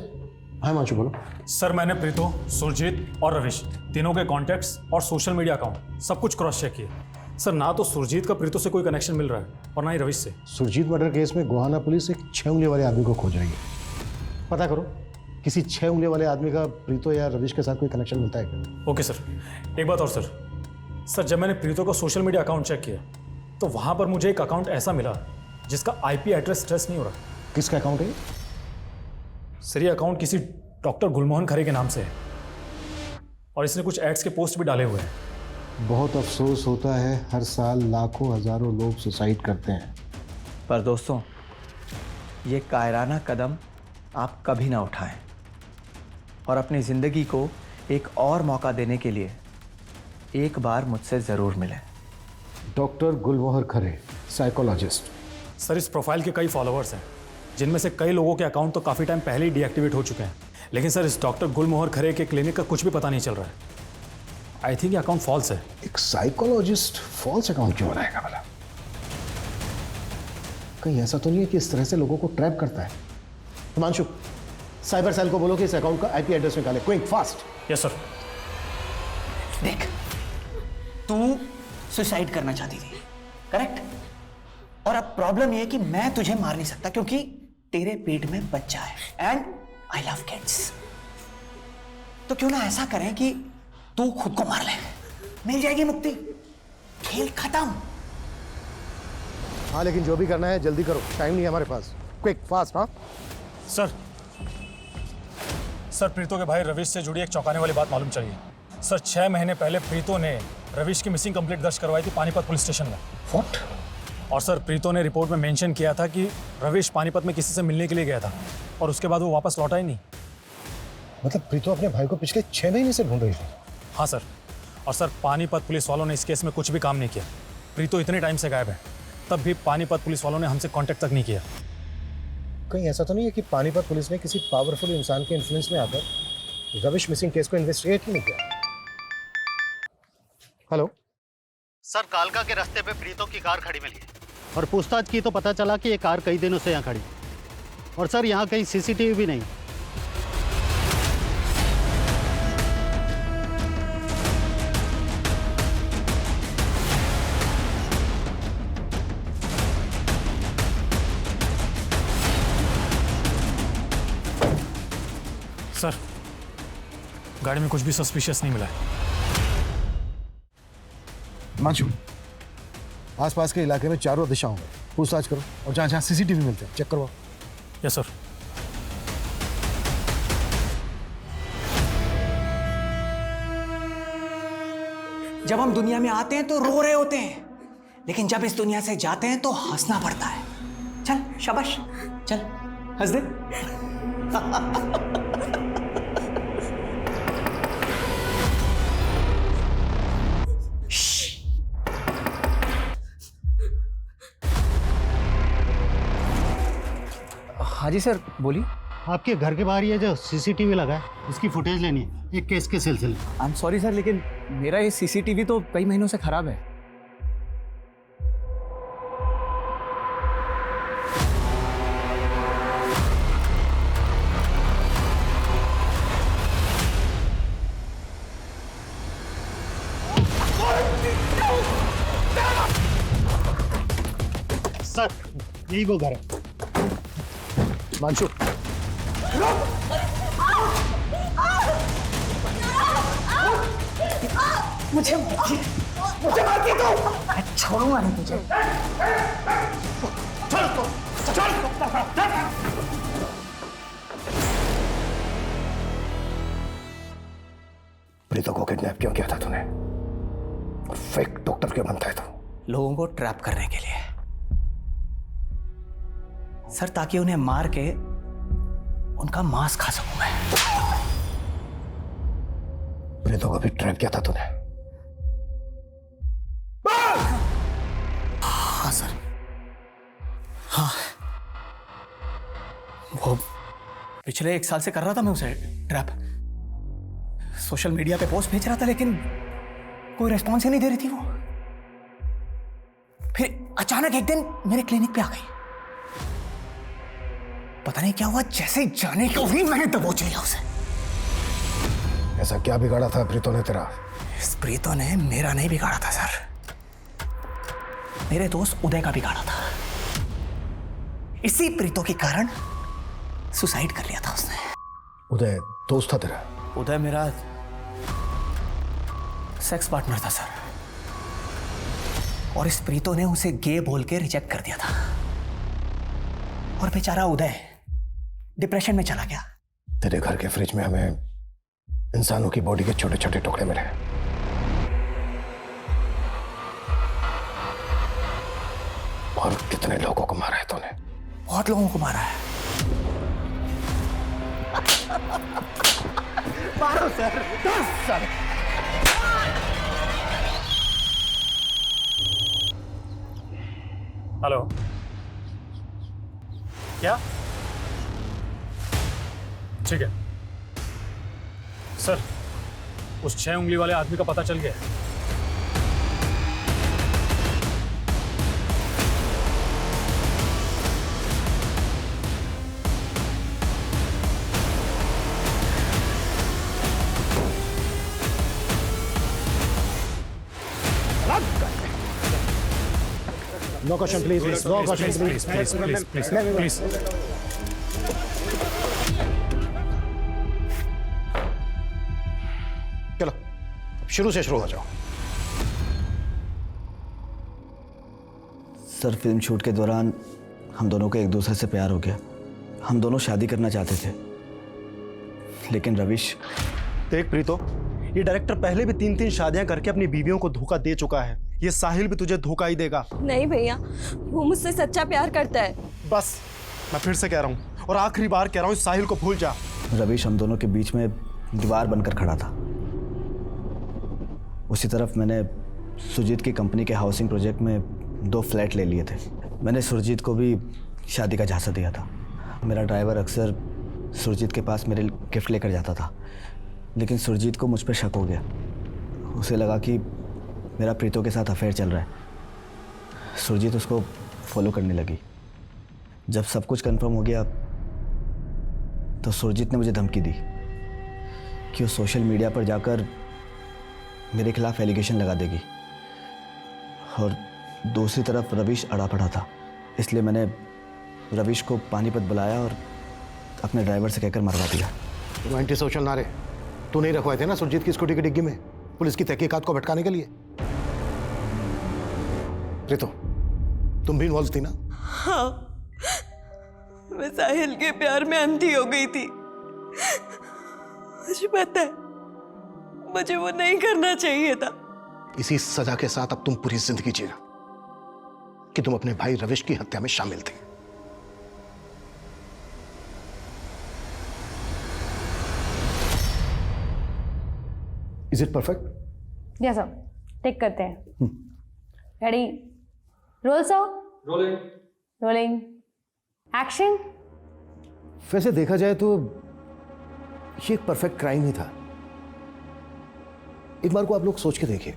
हाँ मांशु बोलो। सर मैंने प्रीतो, सुरजीत और रविश तीनों के कॉन्टैक्ट्स और सोशल मीडिया अकाउंट सब कुछ क्रॉस चेक किए। सर ना तो सुरजीत का प्रीतो से कोई कनेक्शन मिल रहा है और ना ही रविश से। सुरजीत मर्डर केस में गोहाना पुलिस एक 6 उंगली वाले आदमी को खोज रही है। पता करो किसी 6 उंगली वाले आदमी का प्रीतो या रविश के साथ कोई कनेक्शन मिलता है क्या? ओके सर, एक बात और सर जब मैंने प्रीतो का सोशल मीडिया अकाउंट चेक किया तो वहां पर मुझे एक अकाउंट ऐसा मिला जिसका आईपी एड्रेस ट्रेस नहीं हो रहा। किसका अकाउंट है? सर ये अकाउंट किसी डॉक्टर गुलमोहन खरे के नाम से है और इसने कुछ एड्स के पोस्ट भी डाले हुए हैं। बहुत अफसोस होता है, हर साल लाखों हजारों लोग सुसाइड करते हैं। पर दोस्तों, ये कायराना कदम आप कभी ना उठाएं और अपनी ज़िंदगी को एक और मौका देने के लिए एक बार मुझसे ज़रूर मिलें। डॉक्टर गुलमोहर खरे, साइकोलॉजिस्ट। सर इस प्रोफाइल के कई फॉलोअर्स हैं जिनमें से कई लोगों के अकाउंट तो काफ़ी टाइम पहले ही डीएक्टिवेट हो चुके हैं, लेकिन सर इस डॉक्टर गुलमोहर खरे के क्लिनिक का कुछ भी पता नहीं चल रहा है। आई थिंक ये अकाउंट फॉल्स है। एक साइकोलॉजिस्ट फॉल्स अकाउंट क्यों बनाएगा भला? कहीं ऐसा तो नहीं है कि इस तरह से लोगों को ट्रैप करता है? हिमांशु, साइबर सेल को बोलो कि इस अकाउंट का आईपी एड्रेस निकाले, क्विक फास्ट। Yes sir. देख, तू सुसाइड करना चाहती थी, करेक्ट? और अब प्रॉब्लम ये है कि मैं तुझे मार नहीं सकता क्योंकि तेरे पेट में बच्चा है एंड आई लव किड्स। तो क्यों ना ऐसा करें कि तू खुद को मार ले, मिल जाएगी मुक्ति, खेल खत्म। हाँ लेकिन जो भी करना है जल्दी करो, टाइम नहीं है हमारे पास, क्विक फास्ट। हाँ सर प्रीतो के भाई रविश से जुड़ी एक चौंकाने वाली बात मालूम चली है। सर 6 महीने पहले प्रीतो ने रविश की मिसिंग कंप्लेंट दर्ज करवाई थी पानीपत पुलिस स्टेशन में। व्हाट? और सर प्रीतो ने रिपोर्ट में मेंशन किया था कि रविश पानीपत में किसी से मिलने के लिए गया था और उसके बाद वो वापस लौटा ही नहीं। मतलब प्रीतो अपने भाई को पिछले 6 महीने से ढूंढ रही थी? हाँ सर। और सर पानीपत पुलिस वालों ने इस केस में कुछ भी काम नहीं किया। प्रीतो इतने टाइम से गायब है, तब भी पानीपत पुलिस वालों ने हमसे कांटेक्ट तक नहीं किया। कहीं ऐसा तो नहीं है कि पानीपत पुलिस ने किसी पावरफुल इंसान के इन्फ्लुएंस में आकर रविश मिसिंग केस को इन्वेस्टिगेट नहीं किया। हेलो सर, कालका के रास्ते पे प्रीतो की कार खड़ी मिली है और पूछताछ की तो पता चला कि ये कार कई दिनों से यहाँ खड़ी। और सर, यहाँ कहीं सीसीटीवी भी नहीं। सर, गाड़ी में कुछ भी सस्पिशियस नहीं मिला है। हिमांशु, आसपास के इलाके में चारों दिशाओं में पूछताछ करो और जहाँ जहाँ सीसीटीवी मिलते हैं चेक करवाओ। Yes sir. जब हम दुनिया में आते हैं तो रो रहे होते हैं, लेकिन जब इस दुनिया से जाते हैं तो हंसना पड़ता है। चल शाबाश, चल हंस दे। हाँ जी सर, बोलिए। आपके घर के बाहर ये जो सीसीटीवी लगा है, उसकी फुटेज लेनी है एक केस के सिलसिले। आई एम सॉरी सर, लेकिन मेरा ये सीसीटीवी तो कई महीनों से खराब है। सर, यही वो घर है। हिमांशु, मुझे मारती तू। मैं छोड़ूंगा नहीं तुझे। प्रीतो को किडनैप क्यों किया था तूने? और फेक डॉक्टर क्यों बनता है तू? लोगों को ट्रैप करने के लिए सर, ताकि उन्हें मार के उनका मांस खा सकूं मैं। प्रीतो को भी ट्रैप किया था तूने? हाँ सर, हाँ। वो पिछले 1 साल से कर रहा था मैं उसे ट्रैप। सोशल मीडिया पे पोस्ट भेज रहा था, लेकिन कोई रिस्पॉन्स ही नहीं दे रही थी वो। फिर अचानक एक दिन मेरे क्लिनिक पे आ गई। पता नहीं क्या हुआ, जैसे जाने को ही मैंने दबोच लिया उसे। ऐसा क्या बिगाड़ा था प्रीतो ने तेरा? इस प्रीतो ने मेरा नहीं बिगाड़ा था सर, मेरे दोस्त उदय का बिगाड़ा था। इसी प्रीतो के कारण सुसाइड कर लिया था उसने। उदय दोस्त था तेरा? उदय मेरा सेक्स पार्टनर था सर, और इस प्रीतो ने उसे गे बोल के रिजेक्ट कर दिया था। और बेचारा उदय डिप्रेशन में चला गया। तेरे घर के फ्रिज में हमें इंसानों की बॉडी के छोटे छोटे टुकड़े मिले। और कितने लोगों को मारा है तूने? बहुत लोगों को मारा है। मारो सर, 10 सर। हेलो, क्या? ठीक है सर, उस 6 उंगली वाले आदमी का पता चल गया है। No caution, please. No caution, please. Please. चलो, शुरू से शुरू हो जाओ। सर, फिल्म शूट के दौरान हम दोनों को एक दूसरे से प्यार हो गया। हम दोनों शादी करना चाहते थे, लेकिन रविश। देख प्रीतो, ये डायरेक्टर पहले भी 3-3 शादियां करके अपनी बीवियों को धोखा दे चुका है। ये साहिल भी तुझे धोखा ही देगा। नहीं भैया, वो मुझसे सच्चा प्यार करता है। बस, मैं फिर से कह रहा हूँ और आखिरी बार कह रहा हूँ, इस साहिल को भूल जा। रविश हम दोनों के बीच में दीवार बनकर खड़ा था। उसी तरफ मैंने सुरजीत की कंपनी के हाउसिंग प्रोजेक्ट में 2 फ्लैट ले लिए थे। मैंने सुरजीत को भी शादी का झांसा दिया था। मेरा ड्राइवर अक्सर सुरजीत के पास मेरे गिफ्ट लेकर जाता था। लेकिन सुरजीत को मुझ पर शक हो गया। उसे लगा कि मेरा प्रीतो के साथ अफेयर चल रहा है। सुरजीत उसको फॉलो करने लगी। जब सब कुछ कंफर्म हो गया तो सुरजीत ने मुझे धमकी दी कि वो सोशल मीडिया पर जाकर मेरे खिलाफ एलिगेशन लगा देगी। और दूसरी तरफ रवीश अड़ा पड़ा था, इसलिए मैंने रवीश को पानीपत बुलाया और अपने ड्राइवर से कहकर मरवा दिया। वो एंटी सोशल नारे तू नहीं रखवाए थे ना सुरजीत की स्कूटी की डिग्गी में पुलिस की तहकीकात को भटकाने के लिए? प्रीतो, तुम भी इन्वॉल्व थी ना? हाँ, मैं साहिल के प्यार में अंधी हो गई थी। मुझे पता है, मुझे वो नहीं करना चाहिए था। इसी सजा के साथ अब तुम पूरी जिंदगी जीना कि तुम अपने भाई रविश की हत्या में शामिल थी। Is it perfect? Yes sir, take करते हैं। Ready, roll sir. Rolling. Rolling, action. वैसे देखा जाए तो ये एक परफेक्ट क्राइम ही था। एक बार को आप लोग सोच के देखिए,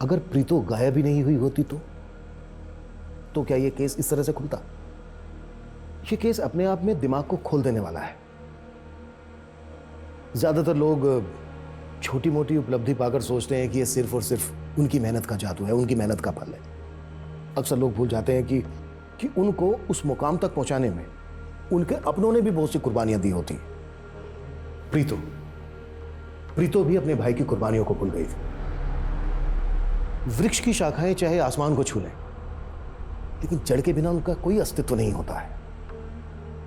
अगर प्रीतो गायब ही नहीं हुई होती तो क्या ये केस इस तरह से खुलता? ये केस अपने आप में दिमाग को खोल देने वाला है। ज्यादातर लोग छोटी मोटी उपलब्धि पाकर सोचते हैं कि ये सिर्फ और सिर्फ उनकी मेहनत का जादू है, उनकी मेहनत का फल है। अक्सर लोग भूल जाते हैं कि उनको उस मुकाम तक पहुंचाने में उनके अपनों ने भी बहुत सी कुर्बानियां दी होती। प्रीतो भी अपने भाई की कुर्बानियों को भूल गई थी। वृक्ष की शाखाएं चाहे आसमान को छू लें, लेकिन जड़ के बिना उनका कोई अस्तित्व नहीं होता है।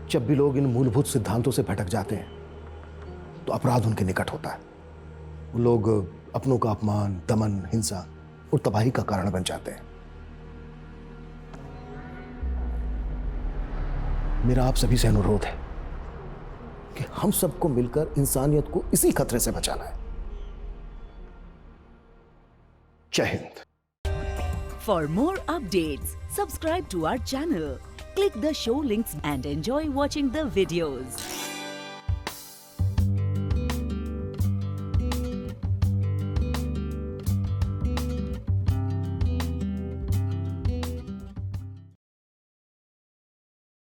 जब भी लोग इन मूलभूत सिद्धांतों से भटक जाते हैं तो अपराध उनके निकट होता है। वो लोग अपनों का अपमान, दमन, हिंसा और तबाही का कारण बन जाते हैं। मेरा आप सभी से अनुरोध है कि हम सबको मिलकर इंसानियत को इसी खतरे से बचाना है। जय Hind. For more updates, subscribe to our channel, click the show links and enjoy watching the videos.